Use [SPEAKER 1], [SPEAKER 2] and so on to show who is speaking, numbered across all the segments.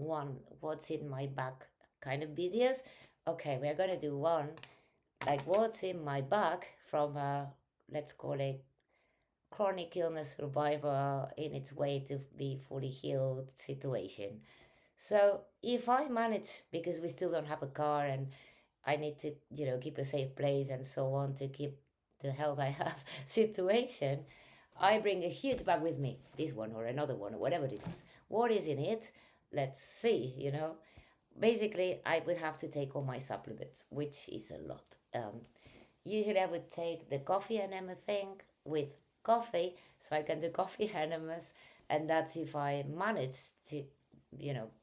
[SPEAKER 1] one what's in my bag kind of videos. Okay, we're gonna do one like what's in my bag from a, let's call it, chronic illness survivor in its way to be fully healed situation. So if I manage, because we still don't have a car and I need to, keep a safe place and so on to keep the health I have situation, I bring a huge bag with me, this one or another one or whatever it is. What is in it? Let's see. Basically, I would have to take all my supplements, which is a lot. Usually, I would take the coffee enema thing with coffee, so I can do coffee enemas, and that's if I manage to,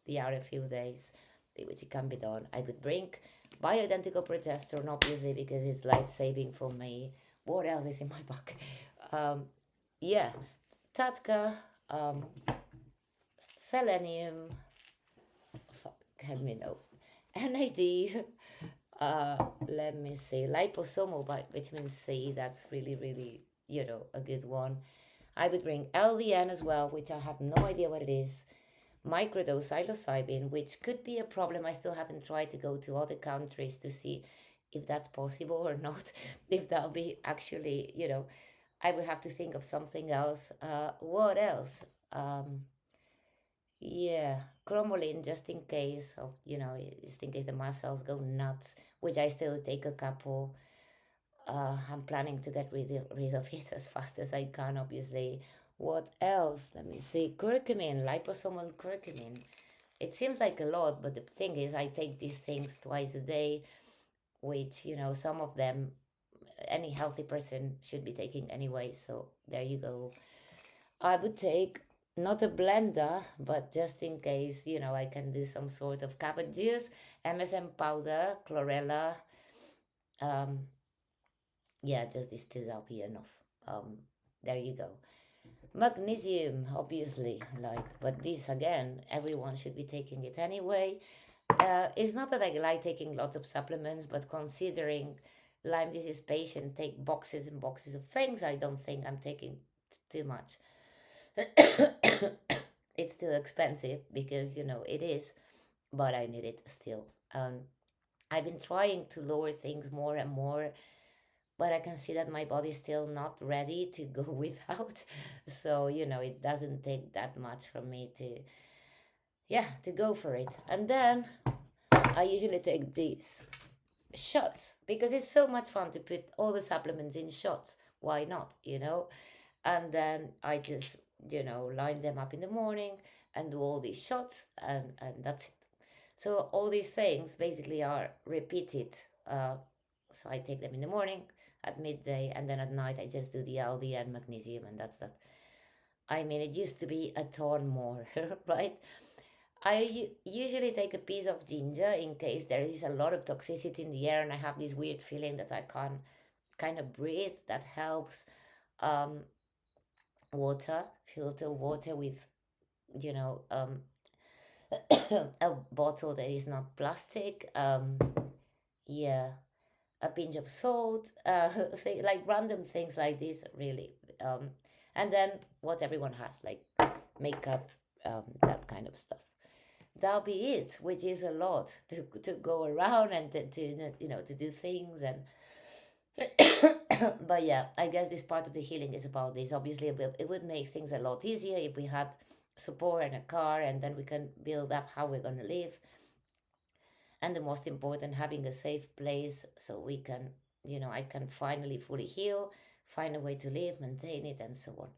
[SPEAKER 1] be out a few days, which it can be done. I would bring bioidentical progesterone, obviously, because it's life saving for me. What else is in my bag? Um, yeah, Tatka, um, selenium, fuck, let me know. NAD, let me see, liposomal vitamin C, that's really, really, a good one. I would bring LDN as well, which I have no idea what it is. Microdose psilocybin, which could be a problem. I still haven't tried to go to other countries to see if that's possible or not. If that'll be actually, I would have to think of something else. What else? Um, yeah, cromolyn, just in case of, just in case the muscles go nuts, which I still take a couple. I'm planning to get rid of it as fast as I can, obviously. What else? Let me see. Curcumin, liposomal curcumin. It seems like a lot, but the thing is, I take these things twice a day, which, some of them any healthy person should be taking anyway. So there you go. I would take not a blender, but just in case, I can do some sort of cabbage juice, MSM powder, chlorella. Um, yeah, just this two, that'll be enough. Um, there you go. Magnesium, obviously, but this again, everyone should be taking it anyway. It's not that I like taking lots of supplements, but considering Lyme disease patient take boxes and boxes of things, I don't think I'm taking too much. It's still expensive because it is, but I need it still. I've been trying to lower things more and more, but I can see that my body's still not ready to go without. So it doesn't take that much for me to, yeah, to go for it. And then I usually take these shots because it's so much fun to put all the supplements in shots. Why not? And then I just line them up in the morning and do all these shots, and that's it. So all these things basically are repeated. So I take them in the morning, at midday, and then at night I just do the LD and magnesium, and that's that. I mean, it used to be a ton more, right? I usually take a piece of ginger in case there is a lot of toxicity in the air and I have this weird feeling that I can't kind of breathe. That helps. Um, Water, filter water with, you know, um, a bottle that is not plastic. Yeah, a pinch of salt, like random things like this, really. Um, and then what everyone has, like makeup, that kind of stuff. That'll be it, which is a lot to go around and to do things and but yeah, I guess this part of the healing is about this. Obviously, it would make things a lot easier if we had support and a car, and then we can build up how we're going to live. And the most important, having a safe place so we can, I can finally fully heal, find a way to live, maintain it, and so on.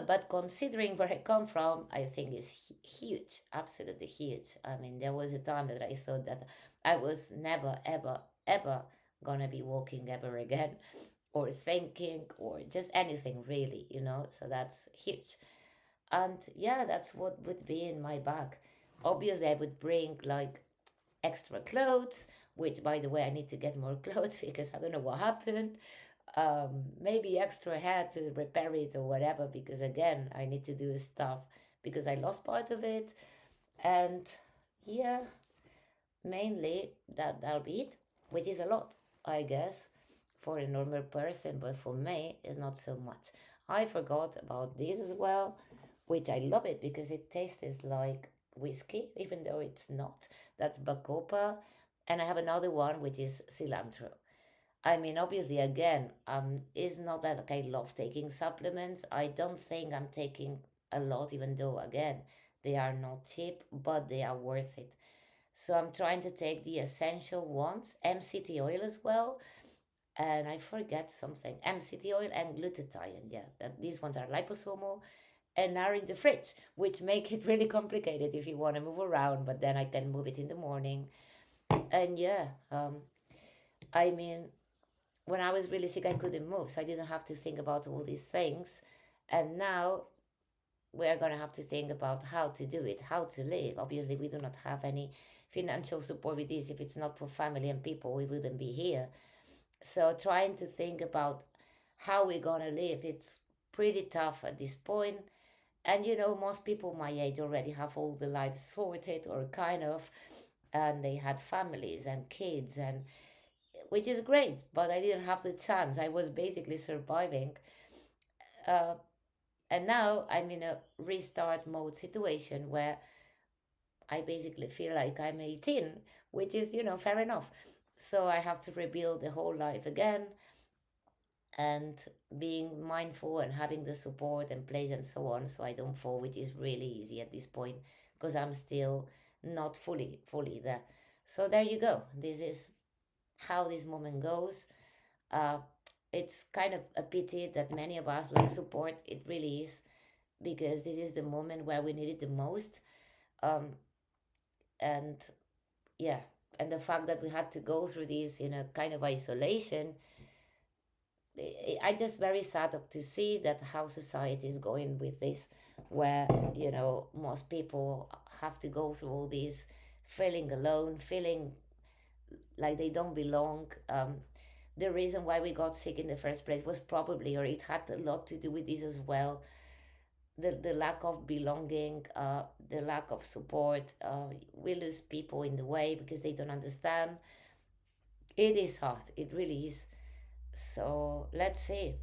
[SPEAKER 1] But considering where I come from, I think is huge, absolutely huge. I mean, there was a time that I thought that I was never, ever, ever gonna be walking ever again, or thinking, or just anything really. So that's huge. And yeah, that's what would be in my bag. Obviously, I would bring like extra clothes, which by the way, I need to get more clothes because I don't know what happened. Maybe extra hair to repair it or whatever, because again, I need to do stuff because I lost part of it. And yeah, mainly that'll be it, which is a lot, I guess, for a normal person, but for me, it's not so much. I forgot about this as well, which I love it because it tastes like whiskey, even though it's not. That's bacopa. And I have another one which is cilantro. I mean, obviously, again, it's not that like I love taking supplements. I don't think I'm taking a lot, even though, again, they are not cheap, but they are worth it. So I'm trying to take the essential ones, MCT oil as well, and I forget something, MCT oil and glutathione. Yeah, that these ones are liposomal and are in the fridge, which make it really complicated if you want to move around. But then I can move it in the morning, and yeah, I mean, when I was really sick, I couldn't move, so I didn't have to think about all these things. And now we're going to have to think about how to do it, how to live. Obviously, we do not have any financial support with this. If it's not for family and people, we wouldn't be here. So, trying to think about how we're going to live, it's pretty tough at this point. And most people my age already have all the lives sorted or kind of, and they had families and kids, and which is great, but I didn't have the chance. I was basically surviving. Uh, and now I'm in a restart mode situation where I basically feel like I'm 18, which is, fair enough. So I have to rebuild the whole life again, and being mindful and having the support and place and so on, so I don't fall, which is really easy at this point because I'm still not fully there. So there you go. This is how this moment goes. Uh, it's kind of a pity that many of us lack support. It really is, because this is the moment where we need it the most. Um, and yeah, and the fact that we had to go through this in a kind of isolation, I just very sad to see that how society is going with this, where most people have to go through all this, feeling alone, feeling like they don't belong. The reason why we got sick in the first place was probably, or it had a lot to do with this as well, the lack of belonging, the lack of support. We lose people in the way because they don't understand. It is hard, it really is. So let's see.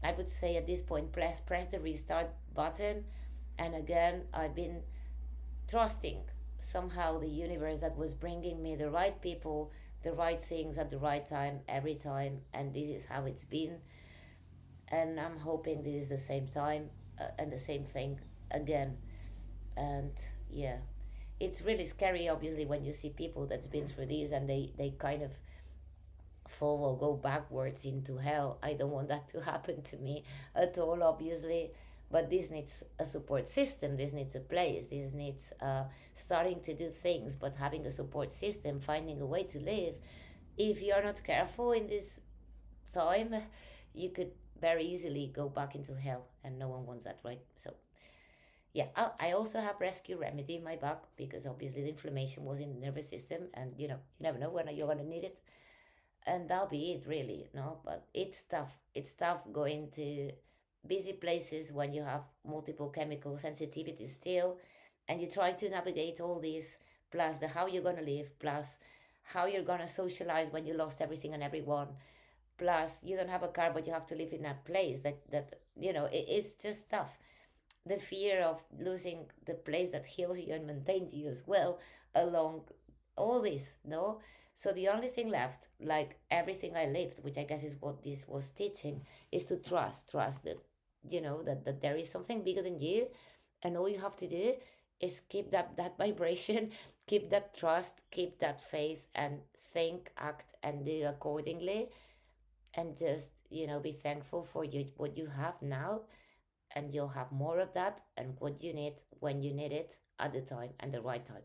[SPEAKER 1] I would say at this point, press the restart button. And again, I've been trusting somehow the universe that was bringing me the right people, the right things at the right time, every time. And this is how it's been. And I'm hoping this is the same time, and the same thing again. And yeah, it's really scary, obviously, when you see people that's been through this and they kind of fall or go backwards into hell. I don't want that to happen to me at all, obviously. But this needs a support system. This needs a place. This needs starting to do things, but having a support system, finding a way to live. If you're not careful in this time, you could very easily go back into hell, and no one wants that, right? So, yeah, I also have rescue remedy in my back because obviously the inflammation was in the nervous system, and you never know when you're gonna need it, and that'll be it really. No, but it's tough. It's tough going to busy places when you have multiple chemical sensitivities still, and you try to navigate all this, plus the how you're gonna live, plus how you're gonna socialize when you lost everything and everyone, plus you don't have a car but you have to live in a place that it's just tough. The fear of losing the place that heals you and maintains you as well, along all this, no? So the only thing left, like everything I lived, which I guess is what this was teaching, is to trust that, that there is something bigger than you, and all you have to do is keep that vibration, keep that trust, keep that faith, and think, act, and do accordingly, and just be thankful for what you have now, and you'll have more of that, and what you need when you need it at the time and the right time.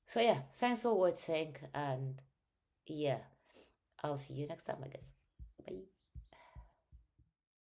[SPEAKER 1] So yeah, thanks for watching, and yeah, I'll see you next time, I guess. Bye.